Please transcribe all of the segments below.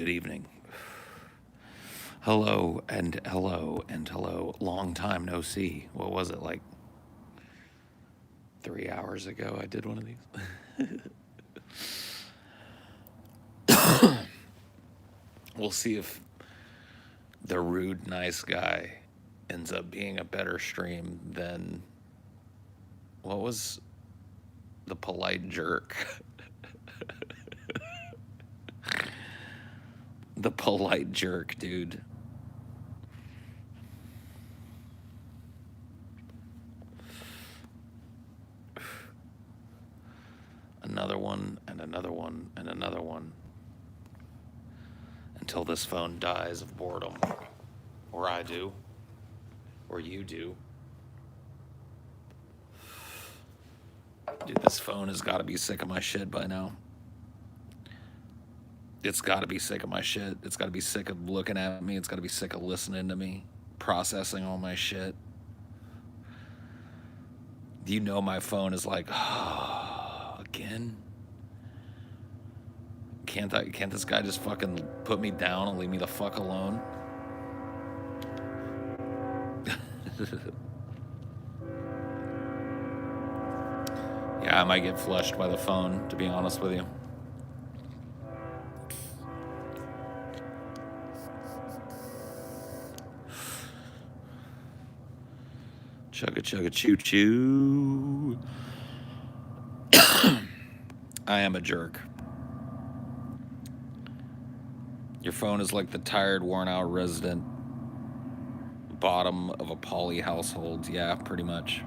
Good evening. Hello and hello and hello. Long time no see. What was it, like 3 hours ago I did one of these? We'll see if the rude, nice guy ends up being a better stream than what was the polite jerk? The polite jerk, dude. Another one and another one and another one until this phone dies of boredom. Or I do. Or you do. Dude, this phone has got to be sick of my shit by now. It's got to be sick of my shit. It's got to be sick of looking at me. It's got to be sick of listening to me, processing all my shit. You know my phone is like, oh, again? Can't this guy just fucking put me down and leave me the fuck alone? Yeah, I might get flushed by the phone, to be honest with you. Chugga chugga choo choo. I am a jerk. Your phone is like the tired, worn out resident bottom of a poly household. Yeah, pretty much.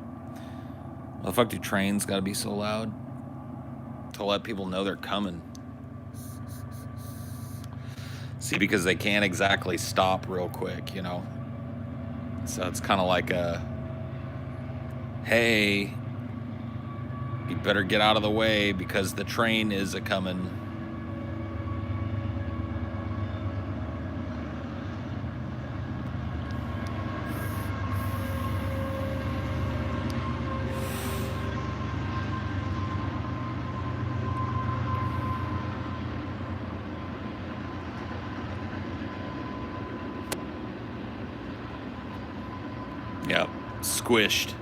Why the fuck do trains gotta be so loud? To let people know they're coming. See, because they can't exactly stop real quick, you know? So it's kind of like a, hey, you better get out of the way because the train is a coming. Yep, squished.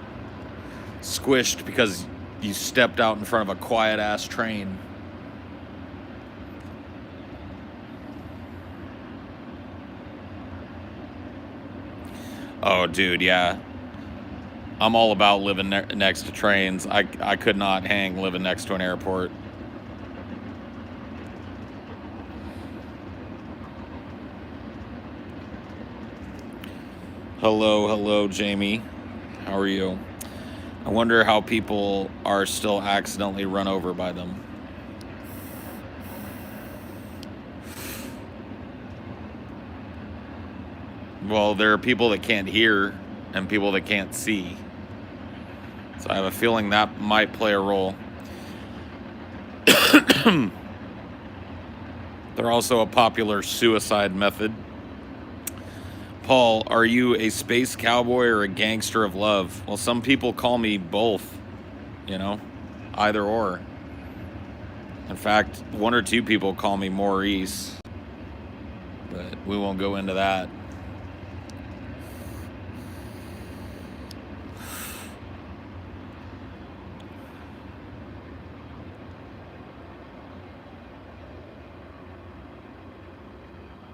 Squished because you stepped out in front of a quiet-ass train. Oh, dude, yeah. I'm all about living next to trains. I could not hang living next to an airport. Hello, Jamie. How are you? I wonder how people are still accidentally run over by them. Well, there are people that can't hear and people that can't see. So I have a feeling that might play a role. They're also a popular suicide method. Paul, are you a space cowboy or a gangster of love? Well, some people call me both, you know, either or. In fact, one or two people call me Maurice, but we won't go into that.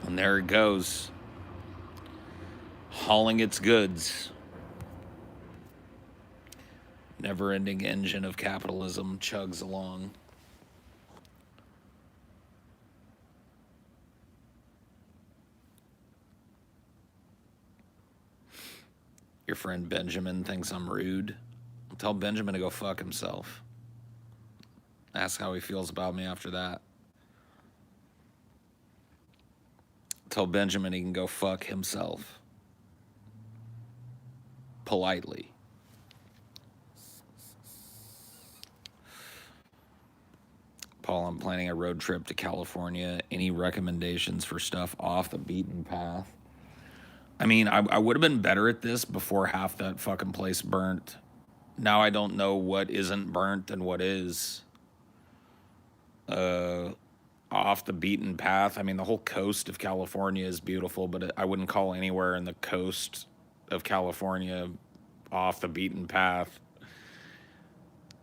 And there it goes, hauling its goods. Never-ending engine of capitalism chugs along. Your friend Benjamin thinks I'm rude. Tell Benjamin to go fuck himself. Ask how he feels about me after that. Tell Benjamin he can go fuck himself. Politely. Paul, I'm planning a road trip to California. Any recommendations for stuff off the beaten path? I mean, I would have been better at this before half that fucking place burnt. Now I don't know what isn't burnt and what is. off the beaten path. I mean, the whole coast of California is beautiful, but I wouldn't call anywhere in the coast of California off the beaten path.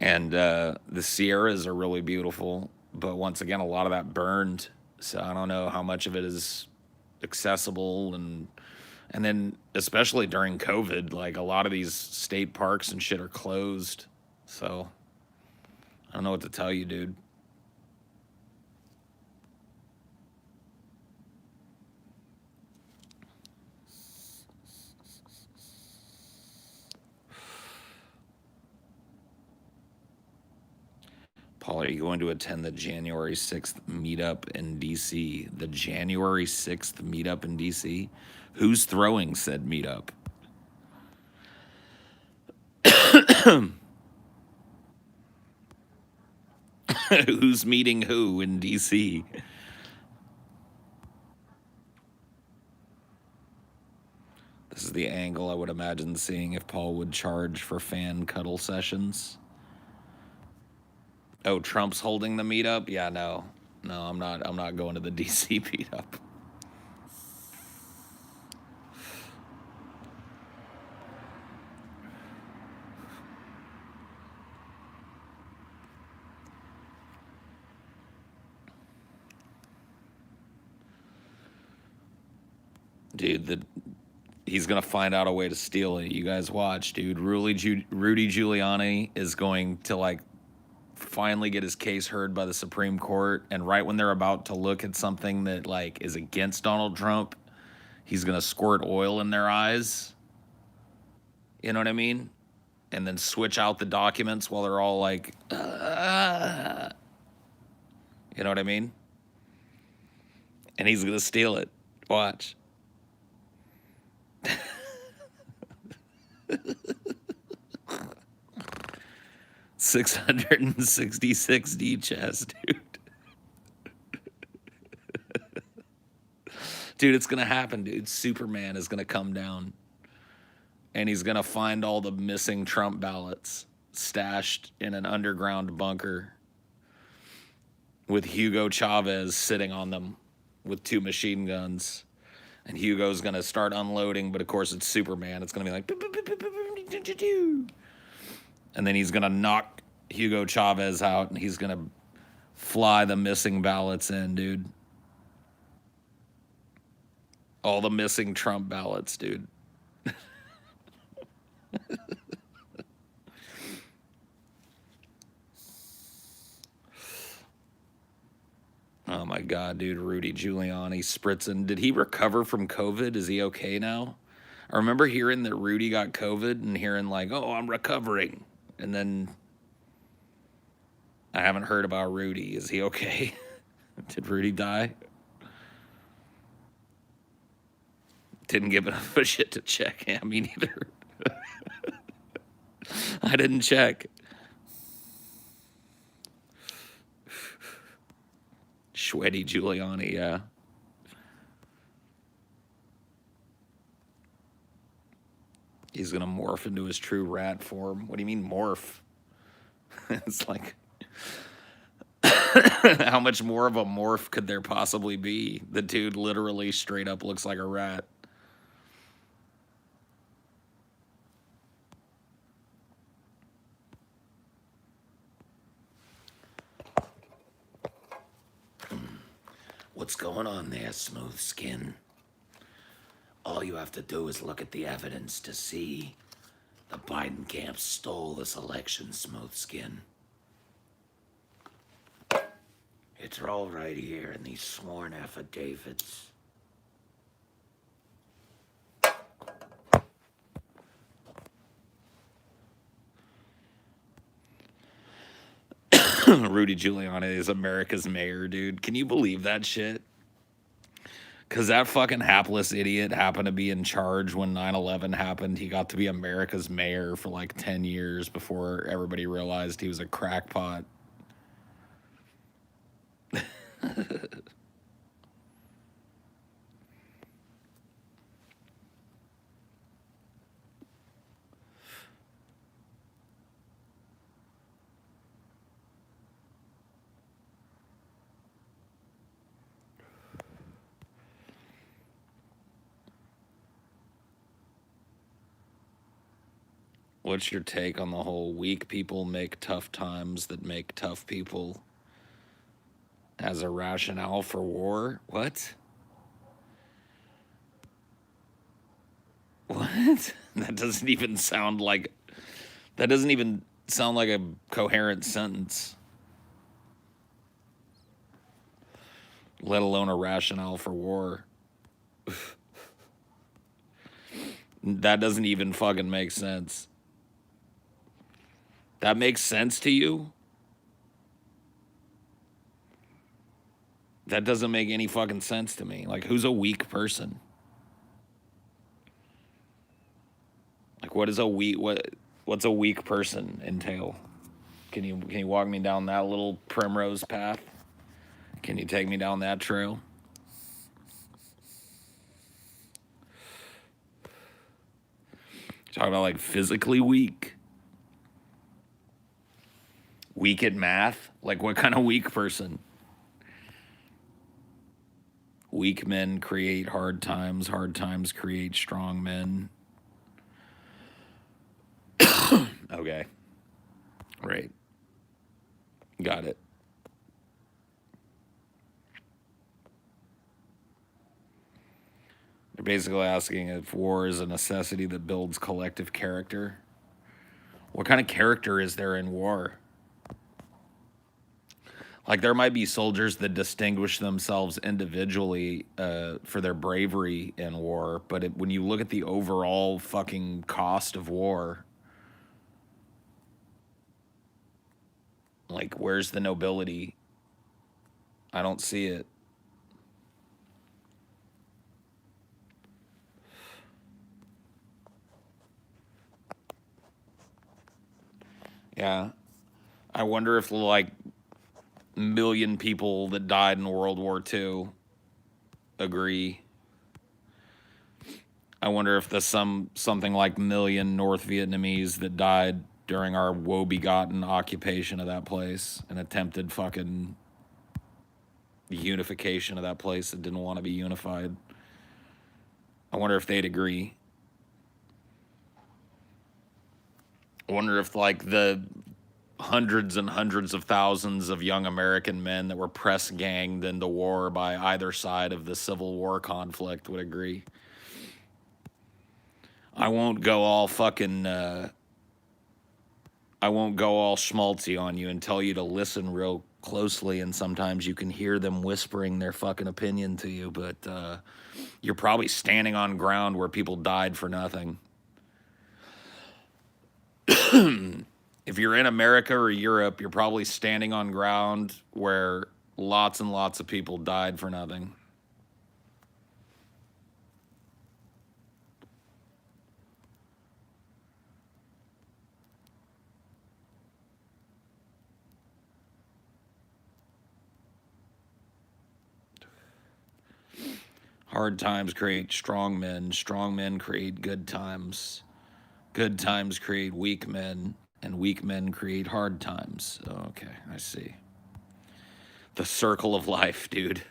And the Sierras are really beautiful, but once again, a lot of that burned. So I don't know how much of it is accessible, and then especially during COVID, like a lot of these state parks and shit are closed. So I don't know what to tell you, dude. Paul, are you going to attend the January 6th meetup in DC? The January 6th meetup in DC? Who's throwing said meetup? Who's meeting who in DC? This is the angle I would imagine seeing if Paul would charge for fan cuddle sessions. Oh, Trump's holding the meetup? Yeah, no. No, I'm not going to the DC meetup. Dude, he's gonna find out a way to steal it. You guys watch, dude. Rudy Giuliani is going to like finally get his case heard by the Supreme Court, and right when they're about to look at something that like is against Donald Trump, he's gonna squirt oil in their eyes. You know what I mean? And then switch out the documents while they're all like, you know what I mean? And he's gonna steal it. Watch. 666 D chess, dude. Dude, it's gonna happen, dude. Superman is gonna come down and he's gonna find all the missing Trump ballots stashed in an underground bunker with Hugo Chavez sitting on them with 2 machine guns. And Hugo's gonna start unloading, but of course it's Superman. It's gonna be like, and then he's gonna knock Hugo Chavez out, and he's gonna fly the missing ballots in, dude. All the missing Trump ballots, dude. Oh my God, dude. Rudy Giuliani spritzing. Did he recover from COVID? Is he okay now? I remember hearing that Rudy got COVID and hearing like, oh, I'm recovering. And then I haven't heard about Rudy. Is he okay? Did Rudy die? Didn't give enough of a shit to check. Yeah, me neither. I didn't check. Sweaty Giuliani, yeah. He's gonna morph into his true rat form. What do you mean morph? It's like, how much more of a morph could there possibly be? The dude literally straight up looks like a rat. What's going on there, smooth skin? All you have to do is look at the evidence to see the Biden camp stole this election, smooth skin. It's all right here in these sworn affidavits. Rudy Giuliani is America's mayor, dude. Can you believe that shit? Because that fucking hapless idiot happened to be in charge when 9/11 happened. He got to be America's mayor for like 10 years before everybody realized he was a crackpot. What's your take on the whole weak people make tough times that make tough people as a rationale for war? What? What? That doesn't even sound like a coherent sentence, let alone a rationale for war. That doesn't even fucking make sense. That makes sense to you? That doesn't make any fucking sense to me. Like, who's a weak person? Like, what's a weak person entail? Can you walk me down that little primrose path? Can you take me down that trail? Talking about like physically weak. Weak at math? Like, what kind of weak person? Weak men create hard times create strong men. Okay. Right. Got it. They're basically asking if war is a necessity that builds collective character. What kind of character is there in war? Like, there might be soldiers that distinguish themselves individually for their bravery in war, but when you look at the overall fucking cost of war, like, where's the nobility? I don't see it. Yeah. I wonder if, like, million people that died in World War II agree. I wonder if the something like million North Vietnamese that died during our woe-begotten occupation of that place and attempted fucking unification of that place that didn't want to be unified. I wonder if they'd agree. I wonder if, like, the hundreds and hundreds of thousands of young American men that were press ganged into war by either side of the Civil War conflict would agree. I won't go all fucking, I won't go all schmaltzy on you and tell you to listen real closely, and sometimes you can hear them whispering their fucking opinion to you, but you're probably standing on ground where people died for nothing. If you're in America or Europe, you're probably standing on ground where lots and lots of people died for nothing. Hard times create strong men create good times create weak men, and weak men create hard times. Okay, I see. The circle of life, dude.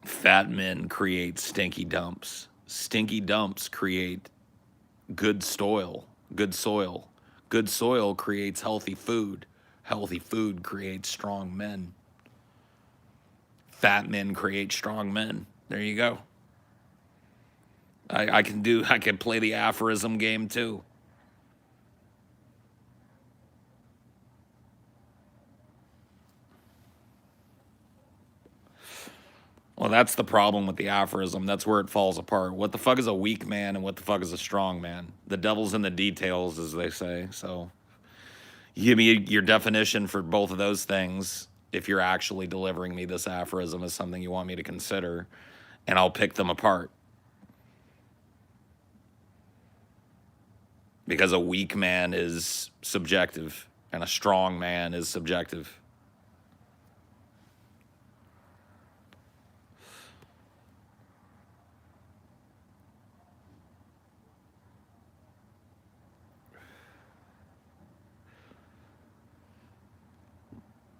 Fat men create stinky dumps. Stinky dumps create good soil. Good soil. Good soil creates healthy food. Healthy food creates strong men. Fat men create strong men. There you go. I can play the aphorism game too. Well, that's the problem with the aphorism. That's where it falls apart. What the fuck is a weak man and what the fuck is a strong man? The devil's in the details, as they say. So, give me your definition for both of those things if you're actually delivering me this aphorism as something you want me to consider, and I'll pick them apart. Because a weak man is subjective and a strong man is subjective.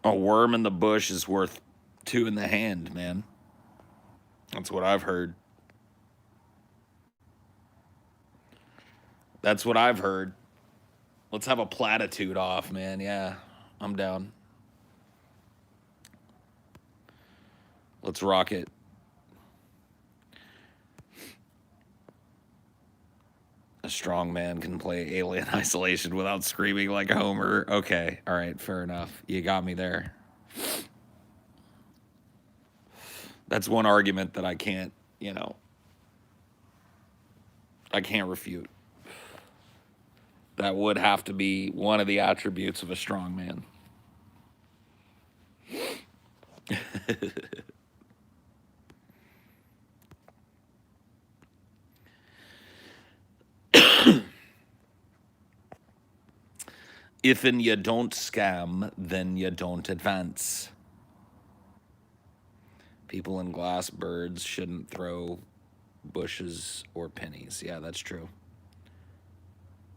A worm in the bush is worth two in the hand, man. That's what I've heard. That's what I've heard. Let's have a platitude off, man. Yeah, I'm down. Let's rock it. A strong man can play Alien Isolation without screaming like Homer. Okay, all right, fair enough. You got me there. That's one argument that I can't, I can't refute. That would have to be one of the attributes of a strong man. If you don't scam, then you don't advance. People in glass birds shouldn't throw bushes or pennies. Yeah, that's true.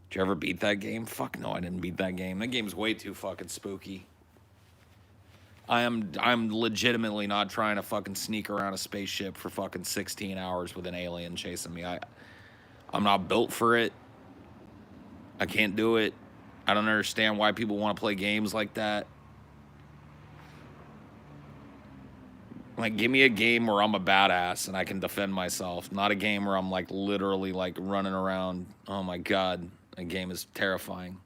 Did you ever beat that game? Fuck no, I didn't beat that game. That game's way too fucking spooky. I'm legitimately not trying to fucking sneak around a spaceship for fucking 16 hours with an alien chasing me. I'm not built for it. I can't do it. I don't understand why people want to play games like that. Like, give me a game where I'm a badass and I can defend myself, not a game where I'm like literally like running around. Oh my God, that game is terrifying.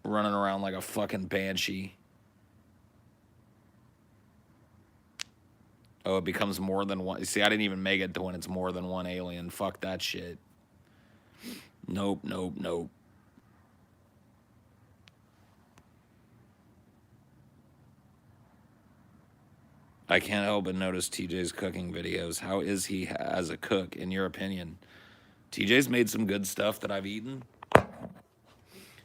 Running around like a fucking banshee. Oh, it becomes more than one. See, I didn't even make it to when it's more than one alien. Fuck that shit. Nope, nope, nope. I can't help but notice TJ's cooking videos. How is he as a cook, in your opinion? TJ's made some good stuff that I've eaten.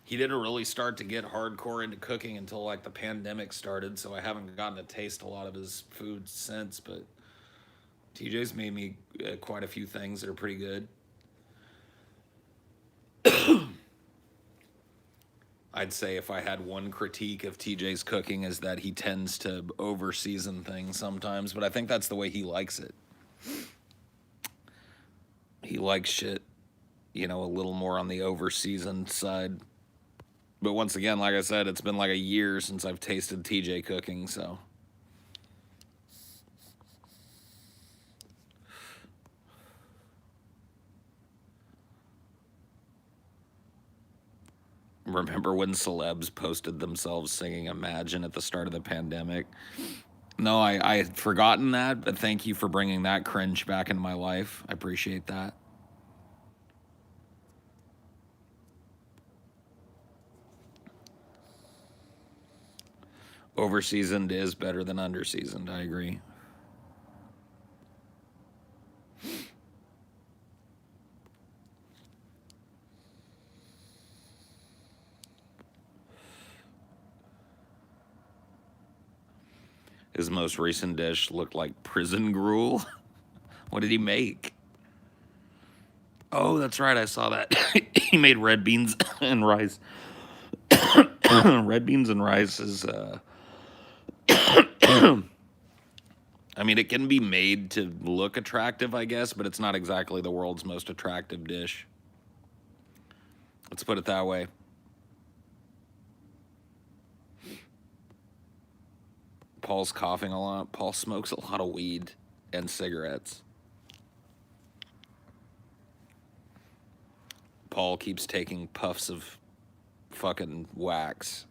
He didn't really start to get hardcore into cooking until like the pandemic started, so I haven't gotten to taste a lot of his food since, but TJ's made me quite a few things that are pretty good. I'd say if I had one critique of TJ's cooking is that he tends to over-season things sometimes, but I think that's the way he likes it. He likes shit, a little more on the over-seasoned side. But once again, like I said, it's been like a year since I've tasted TJ cooking, so. Remember when celebs posted themselves singing Imagine at the start of the pandemic? No, I had forgotten that, but thank you for bringing that cringe back into my life. I appreciate that. Overseasoned is better than underseasoned. I agree. His most recent dish looked like prison gruel. What did he make? Oh, that's right. I saw that. He made red beans and rice. Red beans and rice is. I mean, it can be made to look attractive, I guess, but it's not exactly the world's most attractive dish. Let's put it that way. Paul's coughing a lot. Paul smokes a lot of weed and cigarettes. Paul keeps taking puffs of fucking wax.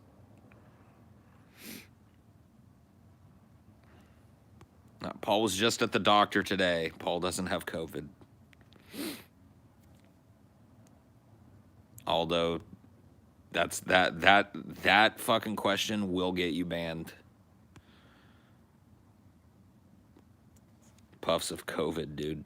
No, Paul was just at the doctor today. Paul doesn't have COVID. Although that fucking question will get you banned. Puffs of COVID, dude.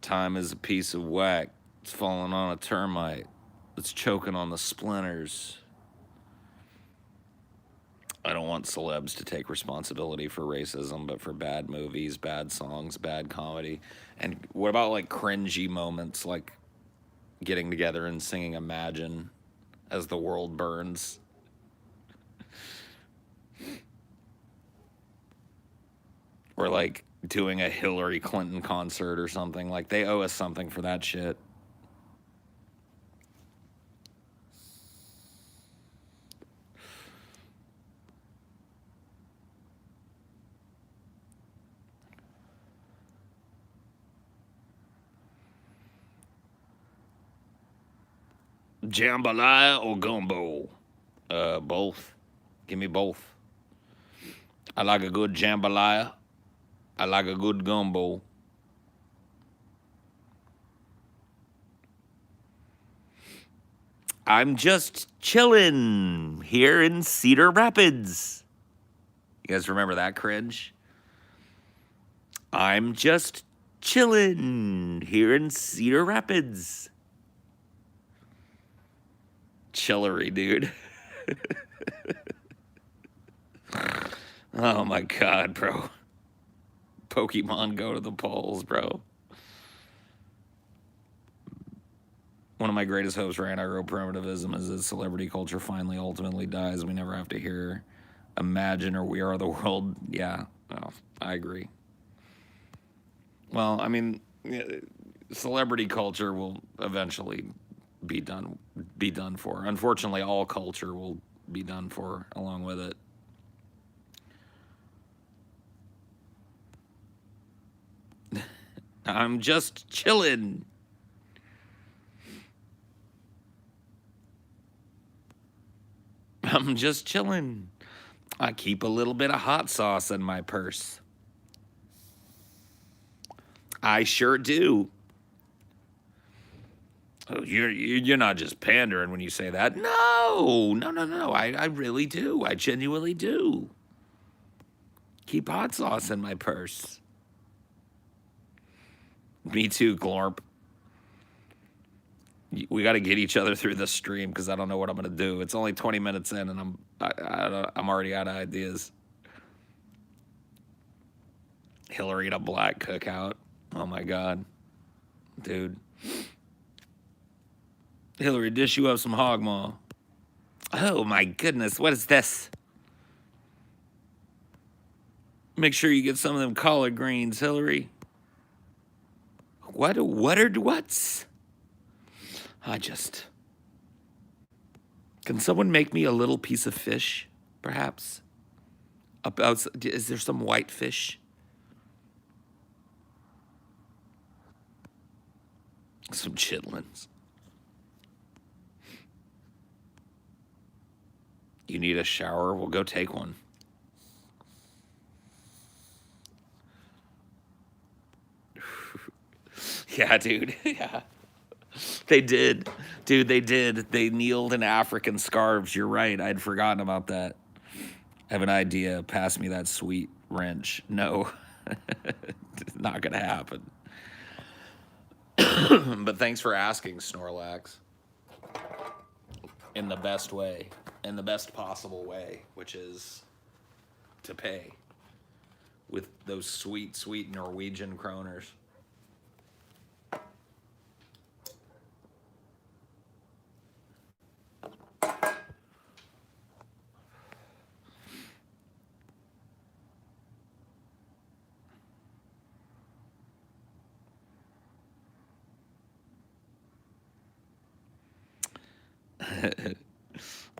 Time is a piece of whack. It's falling on a termite. It's choking on the splinters. I don't want celebs to take responsibility for racism, but for bad movies, bad songs, bad comedy. And what about like cringy moments? Like, getting together and singing Imagine as the world burns. Or like doing a Hillary Clinton concert or something. Like they owe us something for that shit. Jambalaya or gumbo? Both. Give me both. I like a good jambalaya. I like a good gumbo. I'm just chillin' here in Cedar Rapids. You guys remember that cringe? I'm just chillin' here in Cedar Rapids. Chillery, dude. Oh my god, bro. Pokemon go to the polls, bro. One of my greatest hopes for anti-primitivism is that celebrity culture finally ultimately dies. We never have to hear Imagine or We Are the World. Yeah, well, I agree. Well, I mean, celebrity culture will eventually be done for. Unfortunately, all culture will be done for along with it. I'm just chillin'. I'm just chillin'. I keep a little bit of hot sauce in my purse. I sure do. Oh, you're not just pandering when you say that. No. I really do. I genuinely do. Keep hot sauce in my purse. Me too, Glorp. We got to get each other through this stream because I don't know what I'm gonna do. It's only 20 minutes in, and I'm already out of ideas. Hillary in a black cookout. Oh my god, dude. Hillary, dish you up some hog maw. Oh my goodness, what is this? Make sure you get some of them collard greens, Hillary. What's? Can someone make me a little piece of fish, perhaps? Is there some white fish? Some chitlins. You need a shower? Well, go take one. Yeah, dude. Yeah. They did. Dude, they did. They kneeled in African scarves. You're right. I'd forgotten about that. I have an idea. Pass me that sweet wrench. No. Not going to happen. But thanks for asking, Snorlax. In the best way. In the best possible way, which is to pay with those sweet, sweet Norwegian kroners.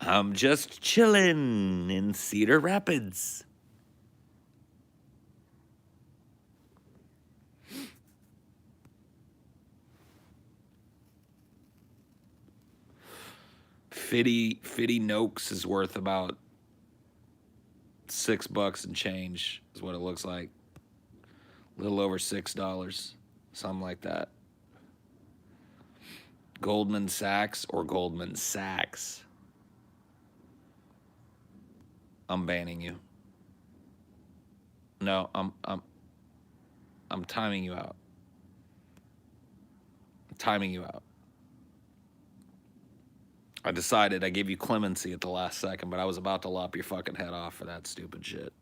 I'm just chillin' in Cedar Rapids. Fitty Noakes is worth about $6 and change, is what it looks like. A little over $6, something like that. Goldman Sachs or Goldman Sachs. I'm banning you. No, I'm timing you out. I'm timing you out. I decided I gave you clemency at the last second, but I was about to lop your fucking head off for that stupid shit.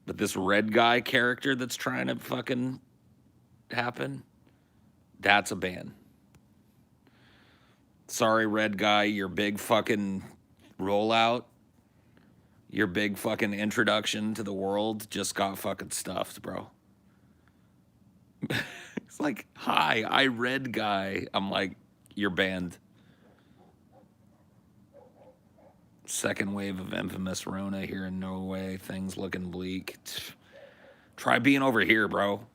But this red guy character that's trying to fucking happen, That's a ban. Sorry, red guy, your big fucking rollout, your big fucking introduction to the world just got fucking stuffed, bro. It's like, hi, I red guy. I'm like, you're banned. Second wave of infamous Rona here in Norway. Things looking bleak. Try being over here, bro.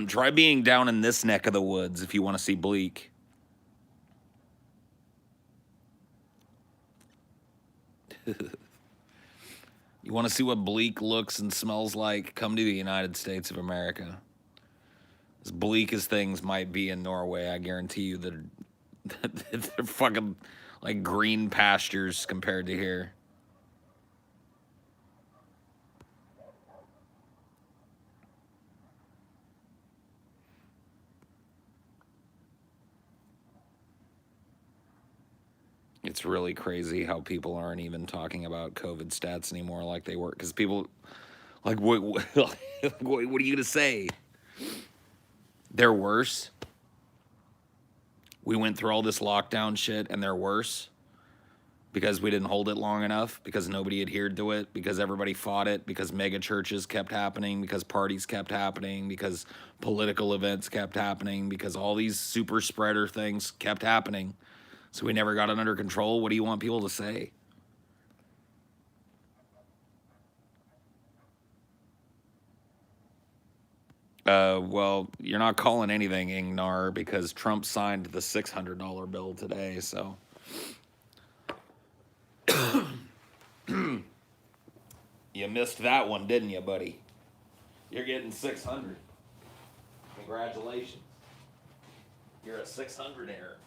Try being down in this neck of the woods if you want to see bleak. You want to see what bleak looks and smells like? Come to the United States of America. As bleak as things might be in Norway, I guarantee you that they're fucking like green pastures compared to here. It's really crazy how people aren't even talking about COVID stats anymore like they were. Because people, like, what are you going to say? They're worse? We went through all this lockdown shit and they're worse? Because we didn't hold it long enough? Because nobody adhered to it? Because everybody fought it? Because mega churches kept happening? Because parties kept happening? Because political events kept happening? Because all these super spreader things kept happening? So we never got it under control? What do you want people to say? Well, you're not calling anything Ingnar because Trump signed the $600 bill today, so. You missed that one, didn't you, buddy? You're getting 600. Congratulations. You're a 600 error.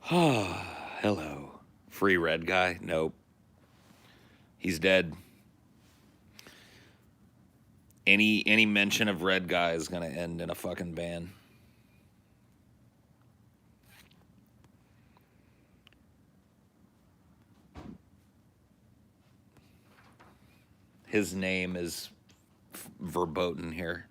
Hello. Free red guy? Nope. He's dead. Any mention of red guy is gonna end in a fucking ban. His name is verboten here.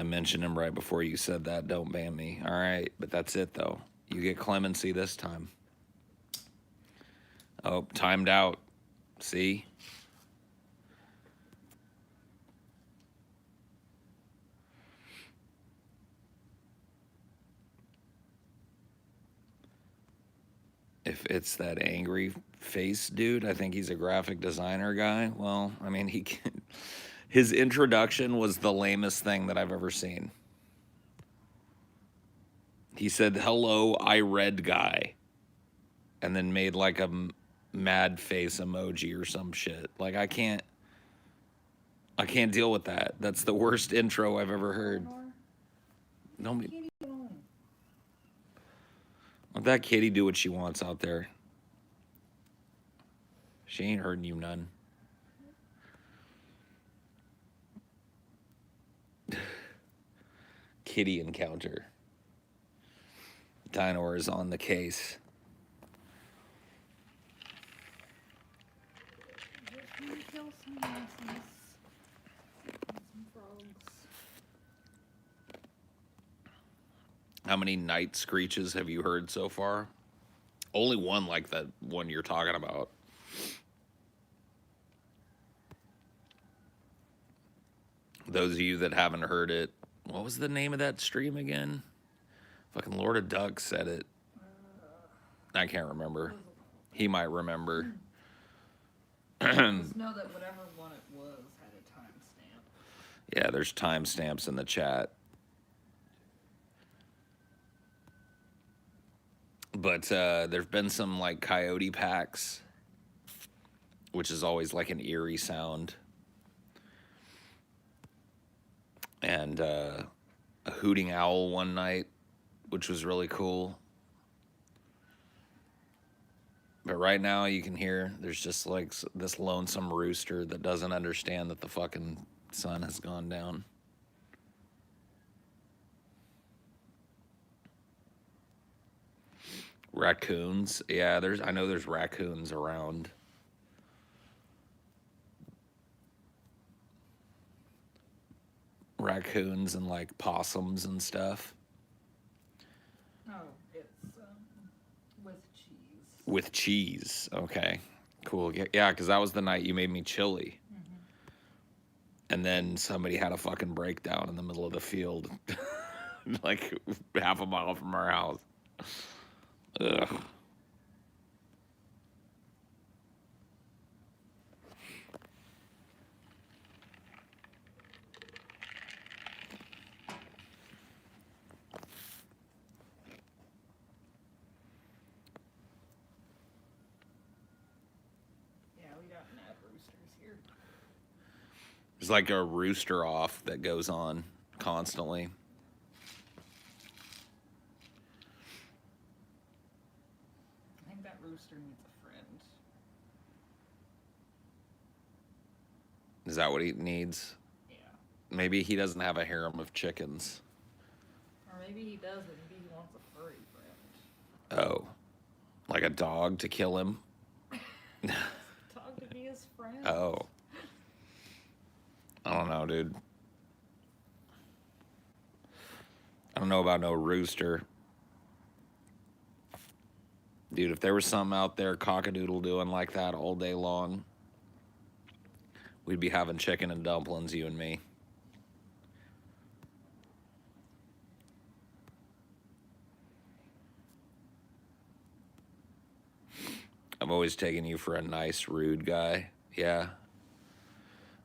I mentioned him right before you said that. Don't ban me. All right, but that's it, though. You get clemency this time. Oh, timed out. See? If it's that angry face dude, I think he's a graphic designer guy. Well, I mean, his introduction was the lamest thing that I've ever seen. He said, "Hello, I read guy," and then made like a mad face emoji or some shit. Like I can't deal with that. That's the worst intro I've ever heard. Nobody. Let that kitty do what she wants out there. She ain't hurting you none. Kitty encounter. Dino is on the case. How many night screeches have you heard so far? Only one like that one you're talking about. Those of you that haven't heard it, what was the name of that stream again? Fucking Lord of Duck said it. I can't remember. He might remember. Just know that whatever one it was had a timestamp. Yeah, there's timestamps in the chat. But there's been some like coyote packs, which is always like an eerie sound. And a hooting owl one night, which was really cool. But right now you can hear there's just like this lonesome rooster that doesn't understand that the fucking sun has gone down. Raccoons. Yeah, I know there's raccoons around. Raccoons and like possums and stuff. Oh, it's with cheese. With cheese. Okay. Cool. Yeah, because that was the night you made me chili. Mm-hmm. And then somebody had a fucking breakdown in the middle of the field. Like half a mile from our house. Ugh. There's like a rooster off that goes on constantly. I think that rooster needs a friend. Is that what he needs? Yeah. Maybe he doesn't have a harem of chickens. Or maybe he does, but maybe he wants a furry friend. Oh. Like a dog to kill him? Dog to be his friend? Oh. I don't know, dude. I don't know about no rooster. Dude, if there was something out there cockadoodle doing like that all day long, we'd be having chicken and dumplings, you and me. I'm always taking you for a nice, rude guy. Yeah.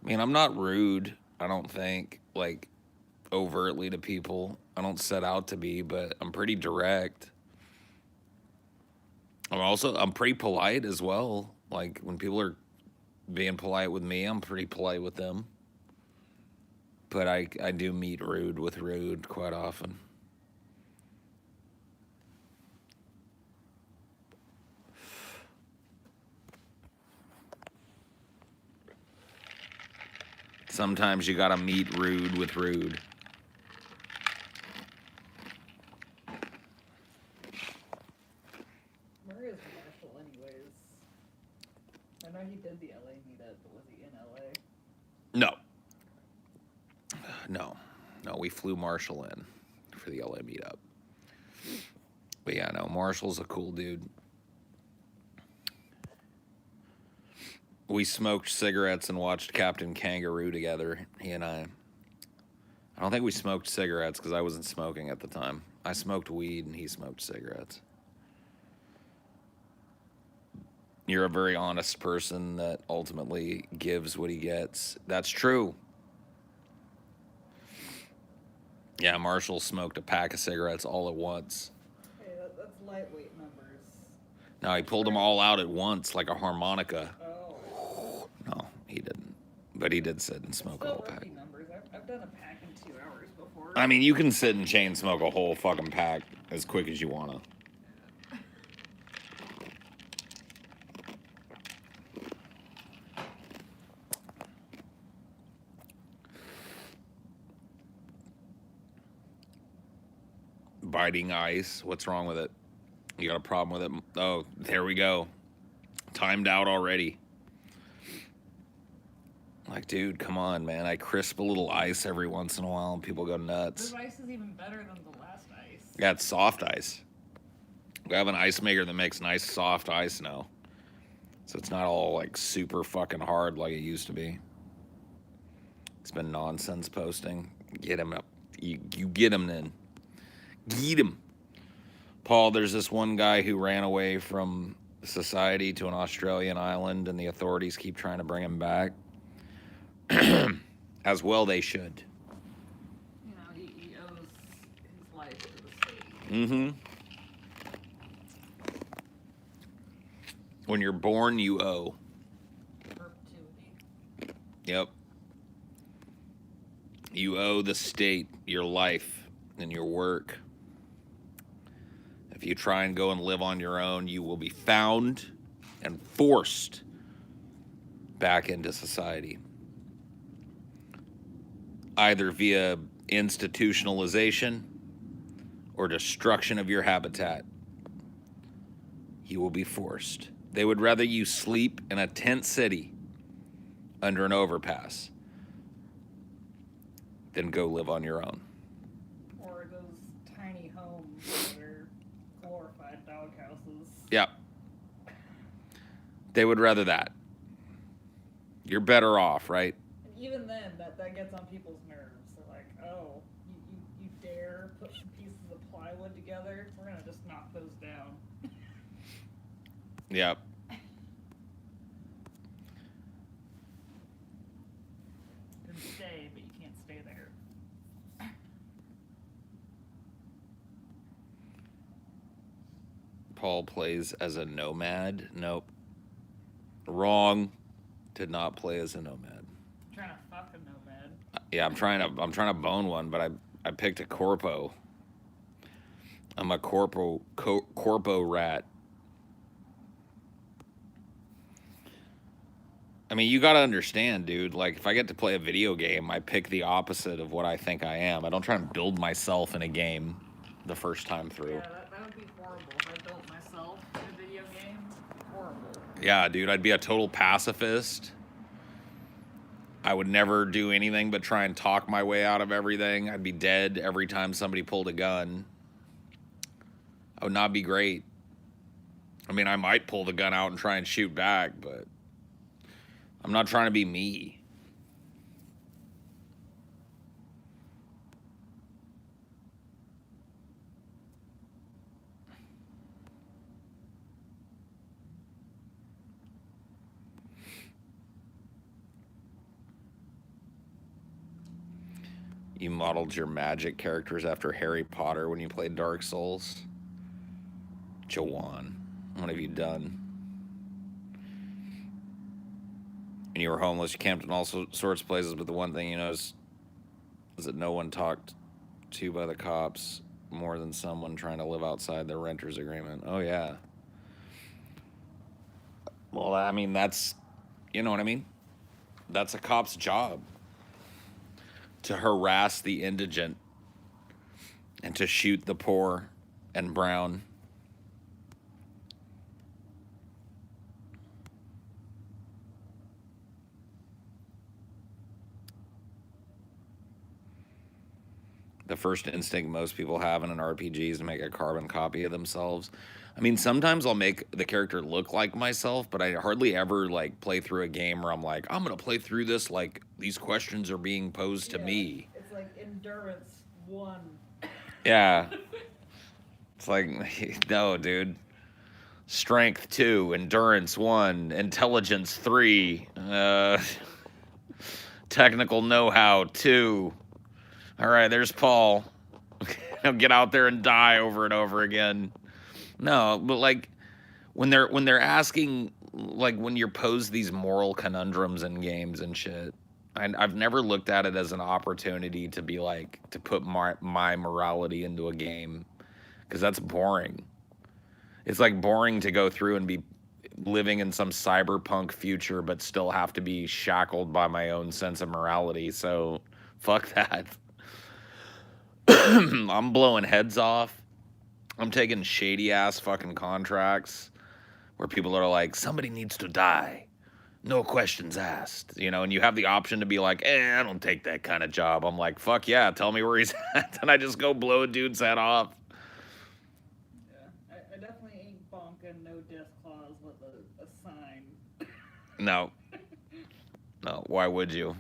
I mean, I'm not rude, I don't think, like, overtly to people. I don't set out to be, but I'm pretty direct. I'm pretty polite as well. Like, when people are being polite with me, I'm pretty polite with them. But I do meet rude with rude quite often. Sometimes you gotta meet rude with rude. Where is Marshall anyways? I know he did the LA meetup, but was he in LA? No. No. No, we flew Marshall in for the LA meetup. But yeah, no, Marshall's a cool dude. We smoked cigarettes and watched Captain Kangaroo together, he and I. I don't think we smoked cigarettes because I wasn't smoking at the time. I smoked weed and he smoked cigarettes. You're a very honest person that ultimately gives what he gets. That's true. Yeah, Marshall smoked a pack of cigarettes all at once. Hey, that's lightweight numbers. No, he pulled them all out at once like a harmonica. Oh. No, he didn't. But he did sit and smoke a whole pack. Numbers. I've done a pack in 2 hours before. I mean, you can sit and chain smoke a whole fucking pack as quick as you want to. Biting ice. What's wrong with it? You got a problem with it? Oh, there we go. Timed out already. Like, dude, come on, man. I crisp a little ice every once in a while and people go nuts. This ice is even better than the last ice. Yeah, it's soft ice. We have an ice maker that makes nice soft ice now. So it's not all like super fucking hard like it used to be. It's been nonsense posting. Get him up. You get him then. Get him. Paul, there's this one guy who ran away from society to an Australian island and the authorities keep trying to bring him back. As well they should. You know, he owes his life to the state. Mm-hmm. When you're born, you owe. Perpetuity. Yep. You owe the state your life and your work. If you try and go and live on your own, you will be found and forced back into society. Either via institutionalization or destruction of your habitat. You will be forced. They would rather you sleep in a tent city under an overpass than go live on your own. Or those tiny homes that are glorified doghouses. Yeah. They would rather that. You're better off, right? And even then, that gets on people's nerves. They're like, oh, you dare put some pieces of plywood together? We're going to just knock those down. Yep. And stay, but you can't stay there. Paul plays as a nomad. Nope. Wrong. Did not play as a nomad. Trying to fuck a nomad. Yeah, I'm trying to bone one, but I picked a corpo. I'm a corpo rat. I mean, you got to understand, dude. Like, if I get to play a video game, I pick the opposite of what I think I am. I don't try and build myself in a game the first time through. Yeah, that would be horrible if I built myself in a video game. Horrible. Yeah, dude, I'd be a total pacifist. I would never do anything but try and talk my way out of everything. I'd be dead every time somebody pulled a gun. I would not be great. I mean, I might pull the gun out and try and shoot back, but I'm not trying to be me. You modeled your magic characters after Harry Potter when you played Dark Souls. Jawan, what have you done? And you were homeless, you camped in all sorts of places, but the one thing you noticed is that no one talked to by the cops more than someone trying to live outside their renter's agreement. Oh, yeah. Well, I mean, that's, you know what I mean? That's a cop's job. To harass the indigent and to shoot the poor and brown. The first instinct most people have in an RPG is to make a carbon copy of themselves. I mean, sometimes I'll make the character look like myself, but I hardly ever like play through a game where I'm like, I'm gonna play through this like these questions are being posed to me. It's like endurance 1. Yeah. It's like, no, dude. Strength 2, endurance 1, intelligence 3, technical know-how 2. All right, there's Paul. He'll get out there and die over and over again. No, but like when they're asking, like when you're posed these moral conundrums in games and shit, I've never looked at it as an opportunity to be like to put my morality into a game, because that's boring. It's like boring to go through and be living in some cyberpunk future but still have to be shackled by my own sense of morality. So fuck that. I'm blowing heads off. I'm taking shady ass fucking contracts where people are like, somebody needs to die. No questions asked. You know, and you have the option to be like, I don't take that kind of job. I'm like, fuck yeah, tell me where he's at. And I just go blow a dude's head off. Yeah, I definitely ain't bonking no death clause with a sign. No. No, why would you?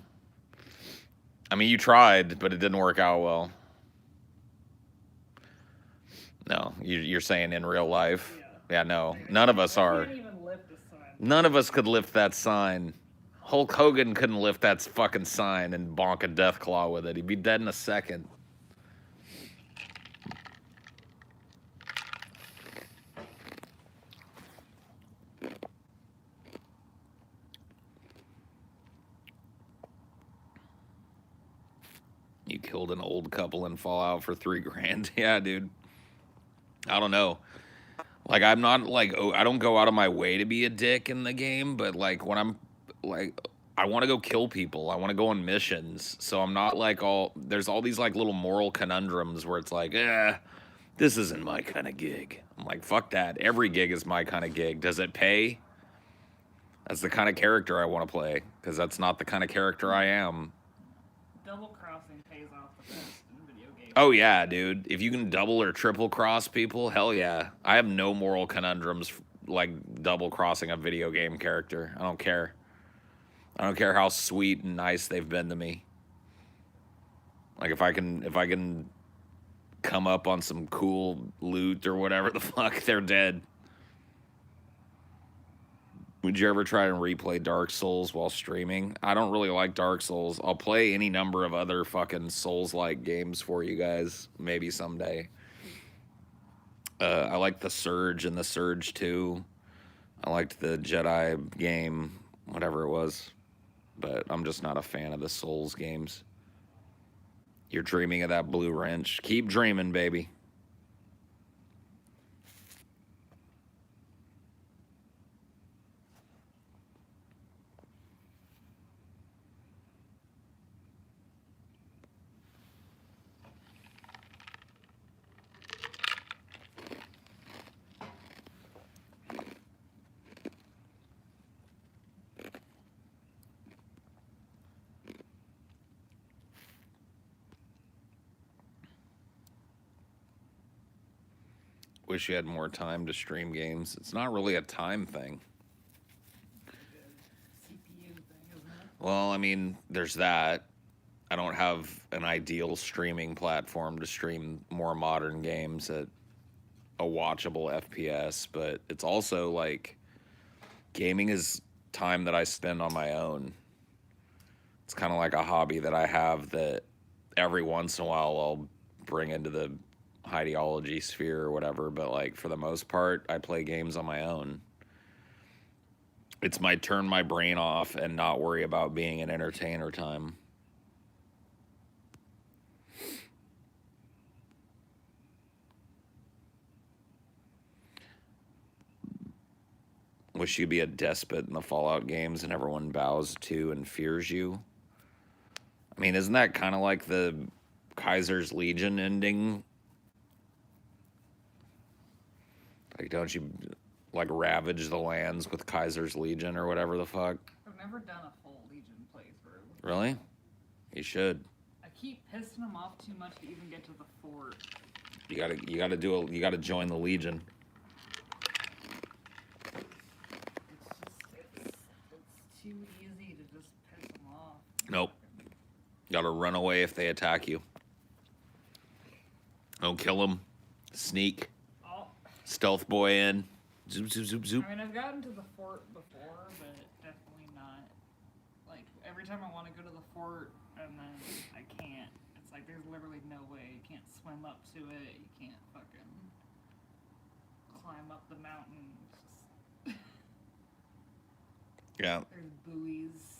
I mean, you tried, but it didn't work out well. No, you're saying in real life? Yeah, no. None of us are. Can't even lift a sign. None of us could lift that sign. Hulk Hogan couldn't lift that fucking sign and bonk a death claw with it. He'd be dead in a second. You killed an old couple in Fallout for $3,000. Yeah, dude. I don't know. Like, I'm not like, I don't go out of my way to be a dick in the game, but like when I'm like, I want to go kill people. I want to go on missions. So I'm not like there's all these like little moral conundrums where it's like, this isn't my kind of gig. I'm like, fuck that. Every gig is my kind of gig. Does it pay? That's the kind of character I want to play, because that's not the kind of character I am. Double crossing pays off the best in video games. Oh yeah, dude. If you can double or triple cross people, hell yeah. I have no moral conundrums like double crossing a video game character. I don't care. I don't care how sweet and nice they've been to me. Like if I can come up on some cool loot or whatever the fuck, they're dead. Would you ever try and replay Dark Souls while streaming? I don't really like Dark Souls. I'll play any number of other fucking Souls-like games for you guys, maybe someday. I liked the Surge and the Surge 2. I liked the Jedi game, whatever it was. But I'm just not a fan of the Souls games. You're dreaming of that blue wrench. Keep dreaming, baby. Wish you had more time to stream games. It's not really a time thing. CPU thing, isn't it? Well, I mean, there's that. I don't have an ideal streaming platform to stream more modern games at a watchable FPS, but it's also like gaming is time that I spend on my own. It's kind of like a hobby that I have that every once in a while I'll bring into the Highdeology sphere or whatever, but like for the most part, I play games on my own. It's my turn my brain off and not worry about being an entertainer time. Wish you'd be a despot in the Fallout games and everyone bows to and fears you. I mean, isn't that kind of like the Kaiser's Legion ending? Like, don't you, like, ravage the lands with Kaiser's Legion or whatever the fuck? I've never done a full Legion playthrough. Really? You should. I keep pissing them off too much to even get to the fort. You gotta join the Legion. It's too easy to just piss them off. Nope. Gotta run away if they attack you. Don't kill them. Sneak. Oh. Stealth boy in. Zoop, zoop, zoop, zoop. I mean, I've gotten to the fort before, but definitely not. Like, every time I want to go to the fort, and then I can't. It's like, there's literally no way. You can't swim up to it. You can't fucking climb up the mountain. It's just... Yeah. There's buoys.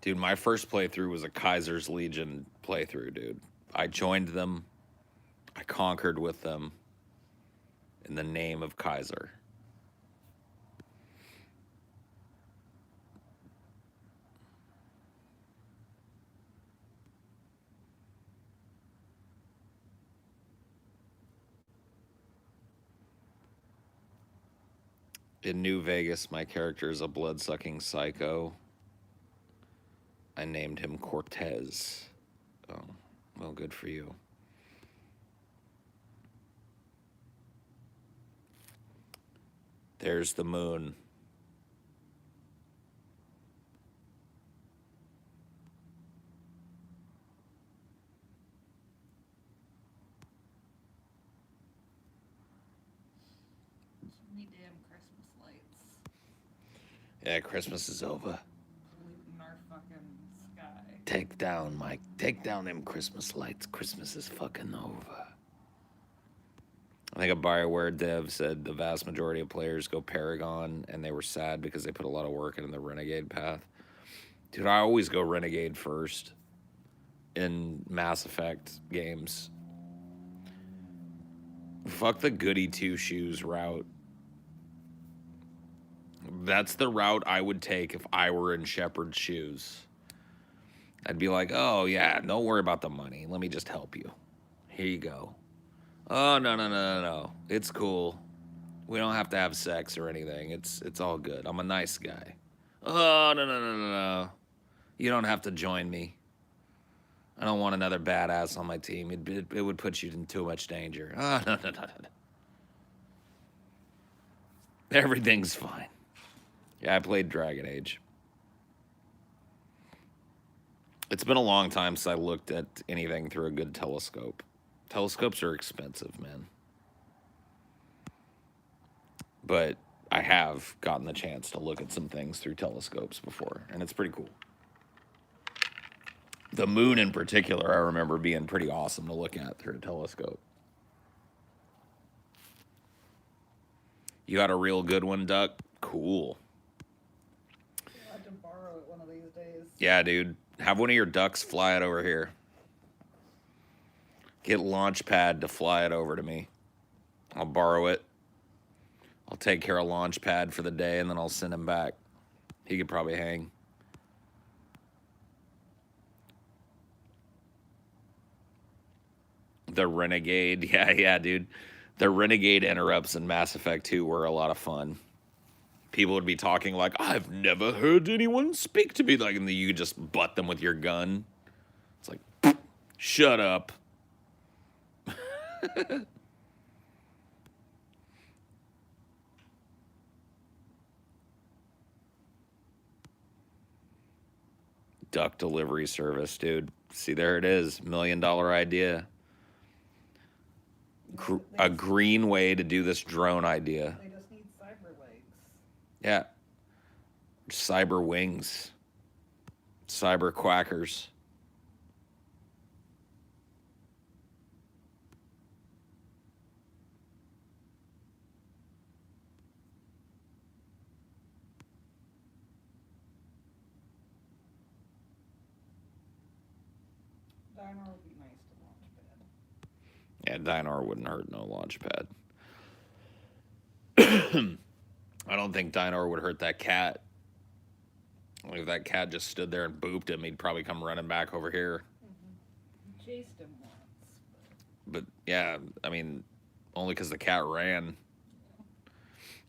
Dude, my first playthrough was a Kaiser's Legion playthrough, dude. I joined them. I conquered with them in the name of Kaiser. In New Vegas, my character is a blood-sucking psycho. I named him Cortez. Oh, well, good for you. There's the moon. Any damn Christmas lights. Yeah, Christmas is over. Polluting our fucking sky. Take down, Mike. Take down them Christmas lights. Christmas is fucking over. I think a BioWare dev said the vast majority of players go Paragon, and they were sad because they put a lot of work into the Renegade path. Dude, I always go Renegade first in Mass Effect games. Fuck the goody two-shoes route. That's the route I would take if I were in Shepard's shoes. I'd be like, oh, yeah, don't worry about the money. Let me just help you. Here you go. Oh, no. It's cool. We don't have to have sex or anything. It's all good. I'm a nice guy. Oh, no. You don't have to join me. I don't want another badass on my team. It would put you in too much danger. Oh, no. Everything's fine. Yeah, I played Dragon Age. It's been a long time since I looked at anything through a good telescope. Telescopes are expensive, man. But I have gotten the chance to look at some things through telescopes before, and it's pretty cool. The moon in particular, I remember being pretty awesome to look at through a telescope. You got a real good one, Duck? Cool. I'll have to borrow it one of these days. Yeah, dude. Have one of your ducks fly it over here. Get Launchpad to fly it over to me. I'll borrow it. I'll take care of Launchpad for the day, and then I'll send him back. He could probably hang. The Renegade. Yeah, dude. The Renegade interrupts in Mass Effect 2 were a lot of fun. People would be talking like, I've never heard anyone speak to me like, and then you just butt them with your gun. It's like, shut up. Duck delivery service, dude. See, there it is. $1 million idea. A green way to do this drone idea. They just need cyber legs. Yeah. Cyber wings. Cyber quackers. Dino would be nice to launch pad. Yeah, Dynor wouldn't hurt no launch pad. I don't think Dynor would hurt that cat. If that cat just stood there and booped him, he'd probably come running back over here. Mm-hmm. Chased him once. But yeah, I mean, only because the cat ran.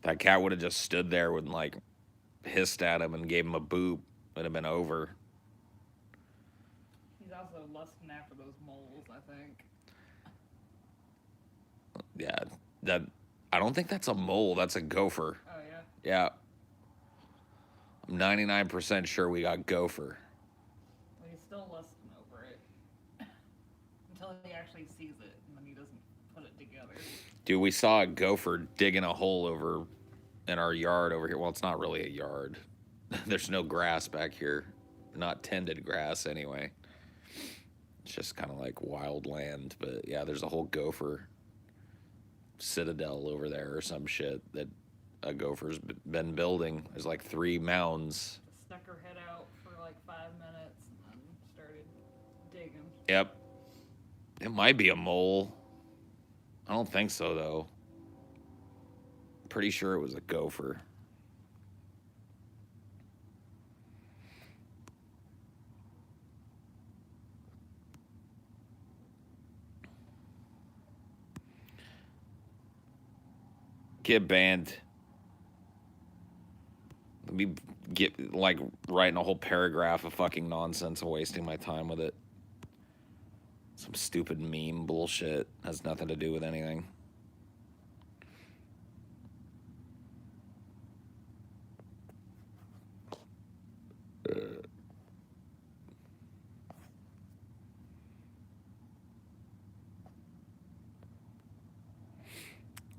That cat would have just stood there and like hissed at him and gave him a boop. It'd have been over. He's also lusting after those moles, I think. Yeah, that I don't think that's a mole. That's a gopher. Oh, yeah? Yeah. I'm 99% sure we got gopher. Well, he's still lusting over it. Until he actually sees it, and then he doesn't put it together. Dude, we saw a gopher digging a hole over in our yard over here. Well, it's not really a yard. There's no grass back here. Not tended grass, anyway. It's just kind of like wild land. But yeah, there's a whole gopher citadel over there or some shit that a gopher's been building. There's like 3 mounds. Stuck her head out for like 5 minutes and then started digging. Yep. It might be a mole. I don't think so, though. Pretty sure it was a gopher. Get banned. Let me get, like, writing a whole paragraph of fucking nonsense and wasting my time with it. Some stupid meme bullshit. Has nothing to do with anything.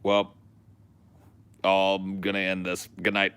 Well, I'm gonna end this. Good night.